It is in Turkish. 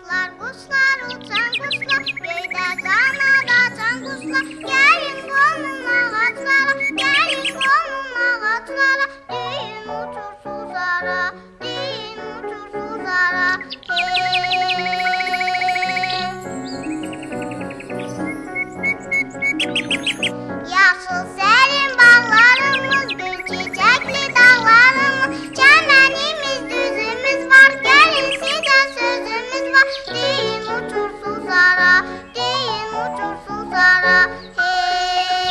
Kuşlar uçan kuşlar, göyde kanat açan kuşlar. Gelin konun ağaçlara, gelin konun ağaçlara. Düğün uçur suzara, düğün uçur suzara. Yaşıl serin bağlarımız, gül çiçekli dağlarımız. Çəmənimiz, düzümüz var, gelin sizə sözümüz var. Düğün uçur suzara, düğün uçur suzara. Hey.